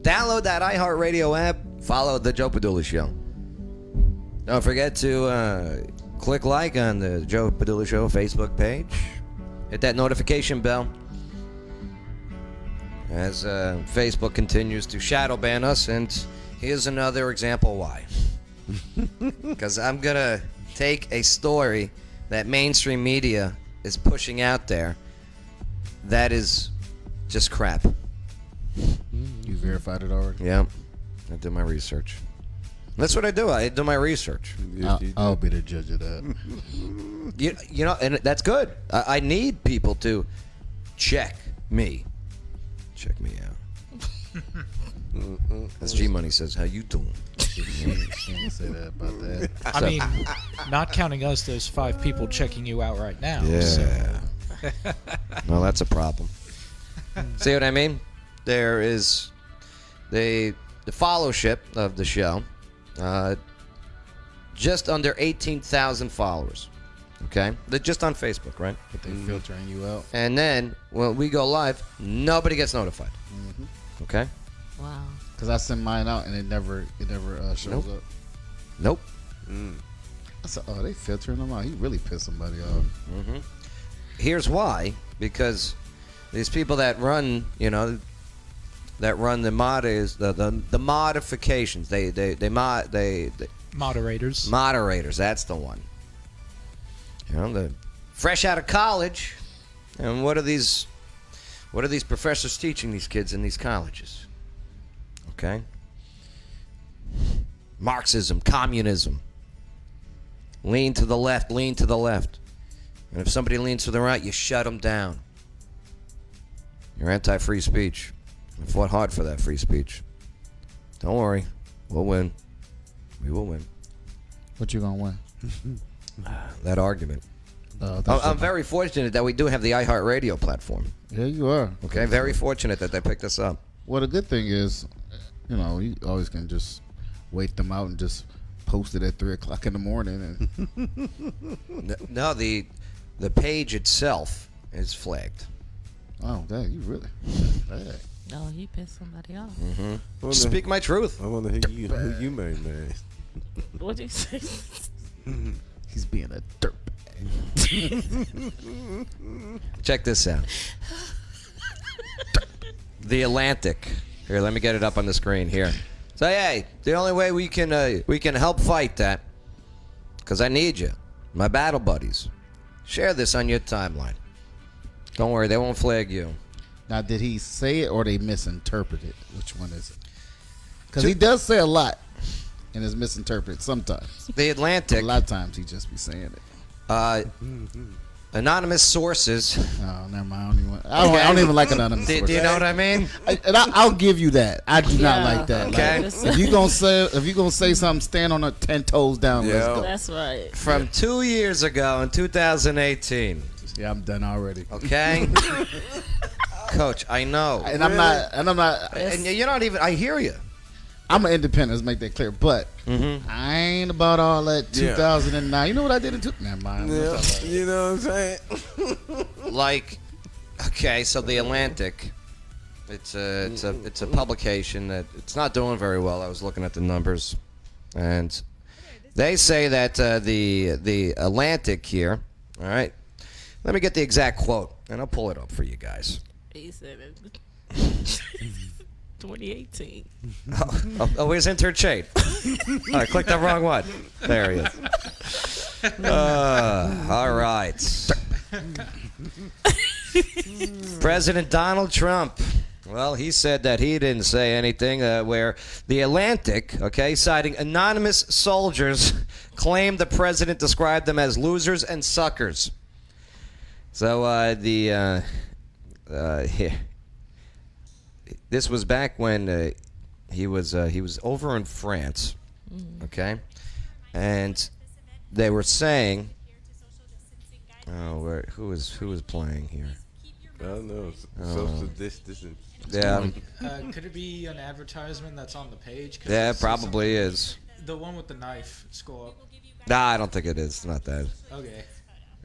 Download that iHeartRadio app. Follow the Joe Padula Show. Don't forget to click like on the Joe Padula Show Facebook page. Hit that notification bell. As Facebook continues to shadow ban us, and here's another example why. Because I'm going to take a story that mainstream media is pushing out there that is just crap. You verified it already? Yeah, I did my research. That's what I do. I do my research. I'll be the judge of that. You know, and that's good. I need people to check me. Check me out. As G Money says, how you doing? Can't say that about that. I mean, not counting us, there's 5 people checking you out right now. Yeah. So. Well, that's a problem. See what I mean? There is the followership of the show, just under 18,000 followers. Okay? They're just on Facebook, right? But they filtering you out. And then when we go live, nobody gets notified. Okay? Wow. Because I send mine out and it never shows up. Nope. I said, oh, they filtering them out. He really pissed somebody off. Here's why. Because these people that run, that run the the modifications. They Moderators. Moderators, that's the one. The fresh out of college, and what are these professors teaching these kids in these colleges? Okay? Marxism, communism. Lean to the left, lean to the left. And if somebody leans to the right, you shut them down. You're anti-free speech. I fought hard for that free speech. Don't worry. We'll win. We will win. What you gonna win? That argument. I'm very fortunate that we do have the iHeartRadio platform. Yeah, you are. Okay, very fortunate that they picked us up. Well, the good thing is, you always can just wait them out and just post it at 3 o'clock in the morning. And No, the page itself is flagged. oh, dang, you really? Dang. No, he pissed somebody off. Speak my truth. I wonder who you made, man. What'd you say? He's being a dirtbag. Check this out. The Atlantic. Here, let me get it up on the screen here. So, hey, the only way we can help fight that, because I need you, my battle buddies. Share this on your timeline. Don't worry, they won't flag you. Now, did he say it or they misinterpret it? Which one is it? Because he does say a lot and is misinterpreted sometimes. The Atlantic. A lot of times he just be saying it. Anonymous sources. Oh, never mind. I don't even like anonymous sources. Do you know what I mean? I'll give you that. I do not like that. Okay. Like, if you gonna say something, stand on 10 toes down. Let's go. That's right. From 2 years ago in 2018. Yeah, I'm done already. Okay. Coach, I know. And I'm not. And you're not even. I hear you. I'm an independent. Let's make that clear. But I ain't about all that 2009. You know what I did in Never mind. Yeah, you know what I'm saying? Like, okay, so the Atlantic. It's a publication that it's not doing very well. I was looking at the numbers, and they say that the Atlantic here. All right. Let me get the exact quote, and I'll pull it up for you guys. He said it. 2018. Oh, where's intern Shade? I clicked the wrong one. There he is. All right. President Donald Trump. Well, he said that he didn't say anything where the Atlantic, okay, citing anonymous soldiers, claimed the president described them as losers and suckers. So here. This was back when he was over in France, okay, and they were saying, who was playing here? I don't know. Social distancing. Yeah, Could it be an advertisement that's on the page? yeah, it probably is. The one with the knife. Scroll up. Nah, I don't think it is. It's not that. Okay.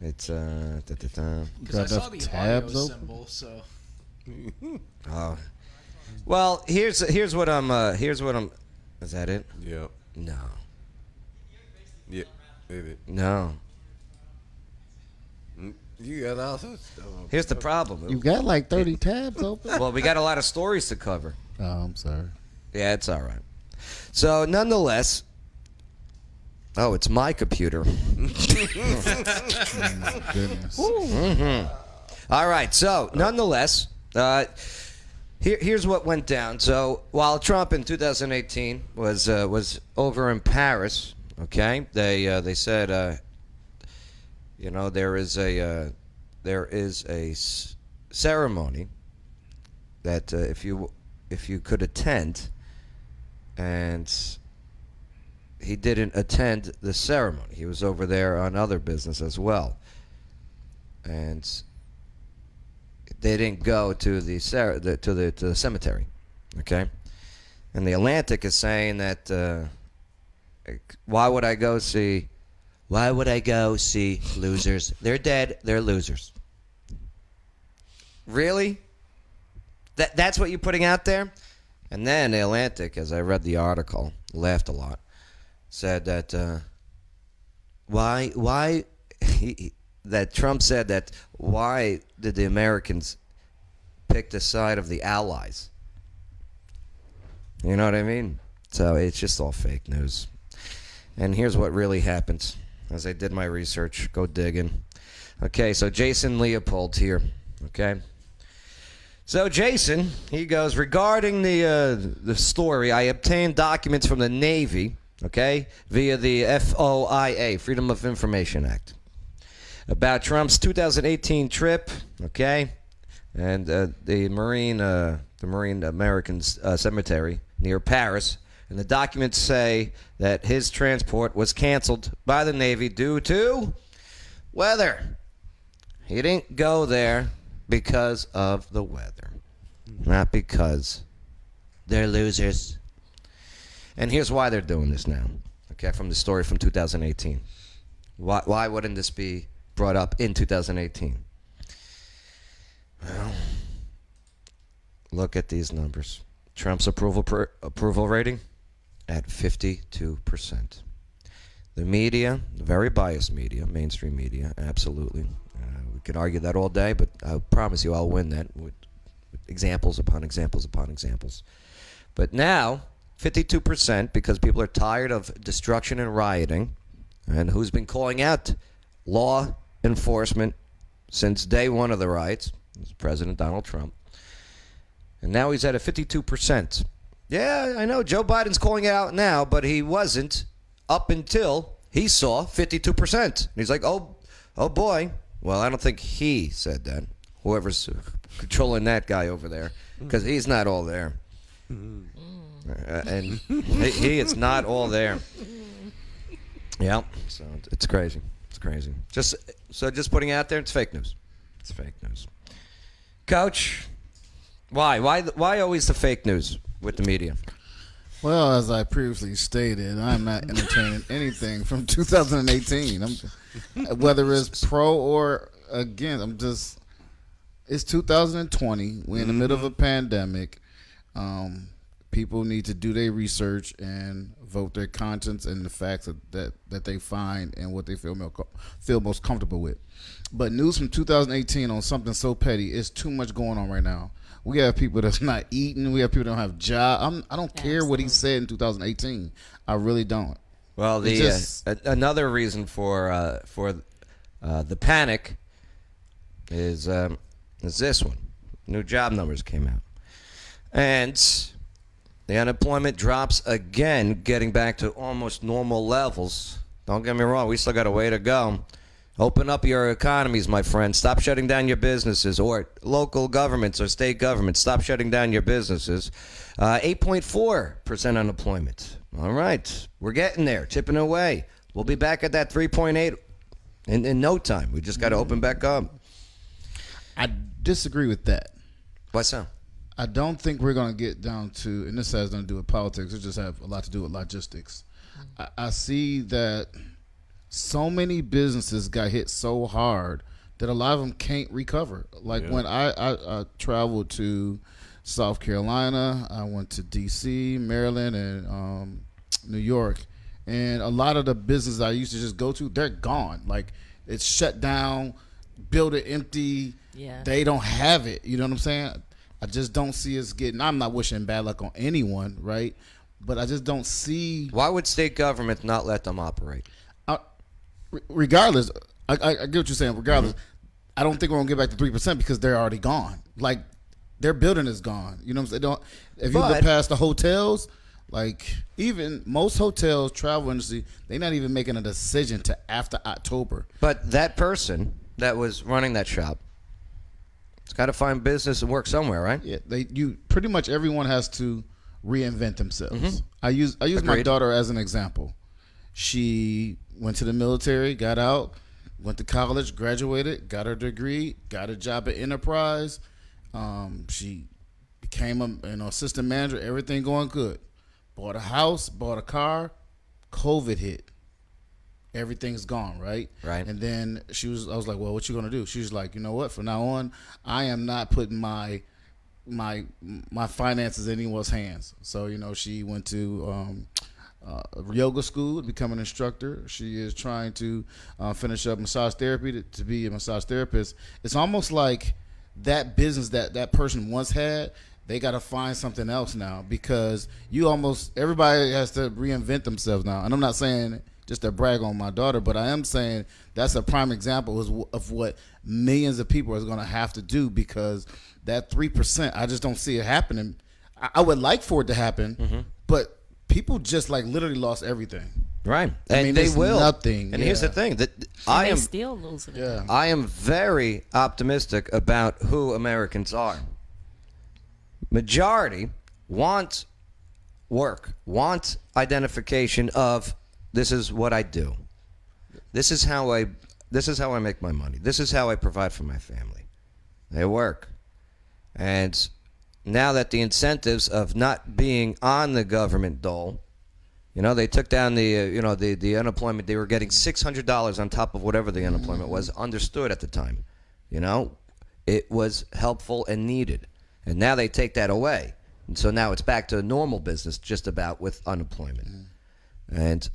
It's Because I saw the audio symbol, so. Oh. Well, here's what I'm. Is that it? Yeah. No. Yeah. It is. No. You got all sorts of stuff. Here's the problem. You got like 30 tabs open. Well, we got a lot of stories to cover. Oh, I'm sorry. Yeah, it's all right. So, nonetheless. Oh, it's my computer. Oh, my goodness. All right. So, nonetheless, here's what went down. So, while Trump in 2018 was over in Paris, okay, they said, there is a ceremony that if you could attend, and he didn't attend the ceremony. He was over there on other business as well, and they didn't go to the cemetery, okay? And the Atlantic is saying that why would I go see losers? They're dead. They're losers. Really? That's what you're putting out there? And then the Atlantic, as I read the article, laughed a lot, said that that Trump said that why did the Americans pick the side of the Allies? You know what I mean? So it's just all fake news. And here's what really happens. As I did my research, go digging. Okay, so Jason Leopold here. Okay. So Jason, he goes, regarding the story, I obtained documents from the Navy, okay, via the FOIA, Freedom of Information Act, about Trump's 2018 trip, okay, and the Marine Americans Cemetery near Paris. And the documents say that his transport was canceled by the Navy due to weather. He didn't go there because of the weather, not because they're losers. And here's why they're doing this now, okay, from the story from 2018. Why wouldn't this be brought up in 2018? Well, look at these numbers. Trump's approval rating at 52%. The media, very biased media, mainstream media, absolutely. We could argue that all day, but I promise you I'll win that with examples upon examples upon examples. But now, 52%, because people are tired of destruction and rioting, and who's been calling out law enforcement since day one of the riots? It's President Donald Trump. And now he's at a 52%. Yeah, I know Joe Biden's calling it out now, but he wasn't up until he saw 52%. And he's like, oh boy. Well, I don't think he said that. Whoever's controlling that guy over there, because he's not all there. And he is not all there. Yeah, so it's crazy. It's crazy. Just putting it out there, it's fake news. It's fake news. Coach, why always the fake news with the media? Well, as I previously stated, I'm not entertaining anything from 2018. Whether it's pro or against, it's 2020. We're in the middle of a pandemic. People need to do their research and vote their conscience and the facts that they find and what they feel most comfortable with. But news from 2018 on something so petty is too much going on right now. We have people that's not eating. We have people that don't have jobs. I don't care what he said in 2018. I really don't. Well, another reason for the panic is this one. New job numbers came out, and the unemployment drops again, getting back to almost normal levels. Don't get me wrong, we still got a way to go. Open up your economies, my friend. Stop shutting down your businesses, or local governments or state governments. Stop shutting down your businesses. 8.4% unemployment. All right. We're getting there, chipping away. We'll be back at that 3.8 in no time. We just got to open back up. I disagree with that. Why so? I don't think we're going to get down to, and this has nothing to do with politics. It just have a lot to do with logistics. I see that so many businesses got hit so hard that a lot of them can't recover. Like when I traveled to South Carolina. I went to D.C., Maryland, and New York. And a lot of the businesses I used to just go to, they're gone. Like, it's shut down, building empty. Yeah. They don't have it. You know what I'm saying? I just don't see us getting. I'm not wishing bad luck on anyone, right? But I just don't see. Why would state government not let them operate? Regardless, I get what you're saying. Regardless, I don't think we're gonna get back to 3% because they're already gone. Like, their building is gone. You know what I'm saying? If you look past the hotels, like, even most hotels, travel industry, they're not even making a decision to after October. But that person that was running that shop, it's got to find business and work somewhere, right? Yeah, you pretty much everyone has to reinvent themselves. I use my Agreed. daughter as an example. She went to the military, got out, went to college, graduated, got her degree, got a job at Enterprise. She became a assistant manager. Everything going good. Bought a house, bought a car. COVID hit. Everything's gone, right? Right. And then I was like, well, what you gonna do? She was like, you know what? From now on, I am not putting my finances in anyone's hands. So, she went to yoga school to become an instructor. She is trying to finish up massage therapy to be a massage therapist. It's almost like that business that person once had, they got to find something else now, because everybody has to reinvent themselves now. And I'm not saying just to brag on my daughter, but I am saying that's a prime example of what millions of people are going to have to do, because that 3%, I just don't see it happening. I would like for it to happen, but people just literally lost everything. Right. I mean, they there's will. nothing. And here's the thing that They still losing it. Yeah. I am very optimistic about who Americans are. Majority want work, want identification of, this is what I do. This is how I make my money. This is how I provide for my family. They work. And now that the incentives of not being on the government dole, they took down the unemployment. They were getting $600 on top of whatever the unemployment was, understood at the time. It was helpful and needed. And now they take that away. And so now it's back to normal business just about with unemployment. And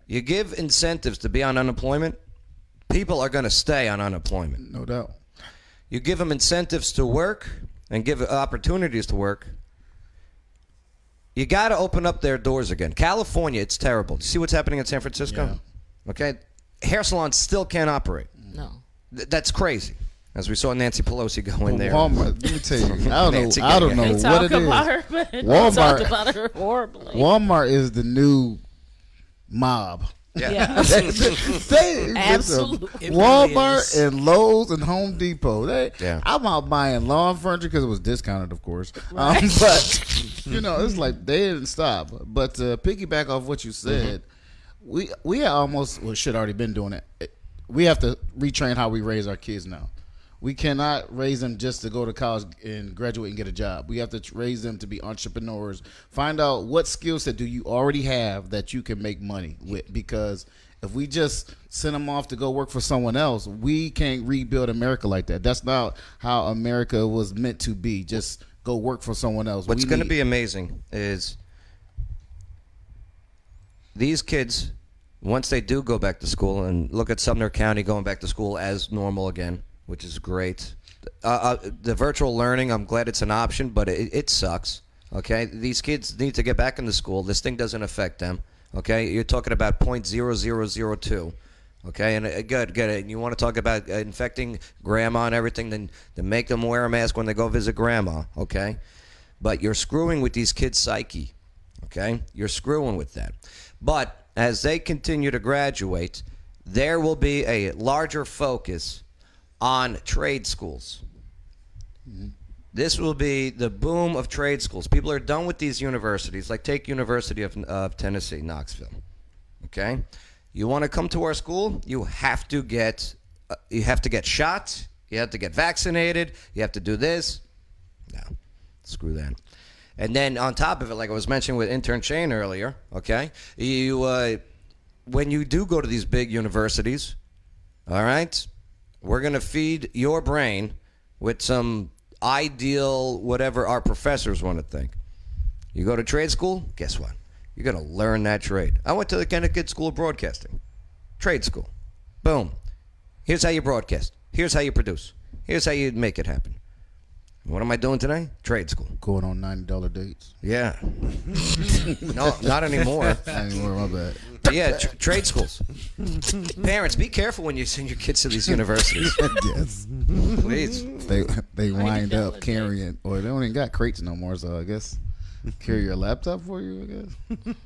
you give incentives to be on unemployment, people are going to stay on unemployment. No doubt. You give them incentives to work and give opportunities to work, you got to open up their doors again. California, it's terrible. You see what's happening in San Francisco? Yeah. Okay? Hair salons still can't operate. No. That's crazy. As we saw Nancy Pelosi go in there. Walmart, let me tell you, I Nancy don't know They what talk it is. about her, but Walmart- they talk about her horribly. Walmart is the new mob. Yeah. Absolutely. It Walmart really is. and Lowe's and Home Depot. Yeah. I'm out buying lawn furniture because it was discounted, of course. Right. But it's like they didn't stop. But to piggyback off what you said, we almost should already been doing it. We have to retrain how we raise our kids now. We cannot raise them just to go to college and graduate and get a job. We have to raise them to be entrepreneurs. Find out what skill set do you already have that you can make money with. Because if we just send them off to go work for someone else, we can't rebuild America like that. That's not how America was meant to be. Just go work for someone else. What's going to be amazing is these kids, once they do go back to school, and look at Sumner County going back to school as normal again, which is great. The virtual learning, I'm glad it's an option, but it sucks. Okay, these kids need to get back into school. This thing doesn't affect them. Okay, you're talking about 0.0002. Okay, and good. And you want to talk about infecting grandma and everything, then make them wear a mask when they go visit grandma. Okay, but you're screwing with these kids' psyche. Okay, you're screwing with that. But as they continue to graduate, there will be a larger focus on trade schools. This will be the boom of trade schools. People are done with these universities. Like take University of Tennessee, Knoxville. Okay, you want to come to our school? You have to get shot. You have to get vaccinated. You have to do this. No, screw that. And then on top of it, like I was mentioning with intern Shane earlier, okay, when you do go to these big universities, all right, we're going to feed your brain with some ideal, whatever our professors want to think. You go to trade school, guess what? You're going to learn that trade. I went to the Connecticut School of Broadcasting. Trade school. Boom. Here's how you broadcast. Here's how you produce. Here's how you make it happen. What am I doing today? Trade school. Going on $90 dates. Yeah. No, not anymore. Not anymore, my bad. But yeah, trade schools. Parents, be careful when you send your kids to these universities. Yes. Please. They wind up carrying, or they don't even got crates no more, so I guess carry your laptop for you, I guess.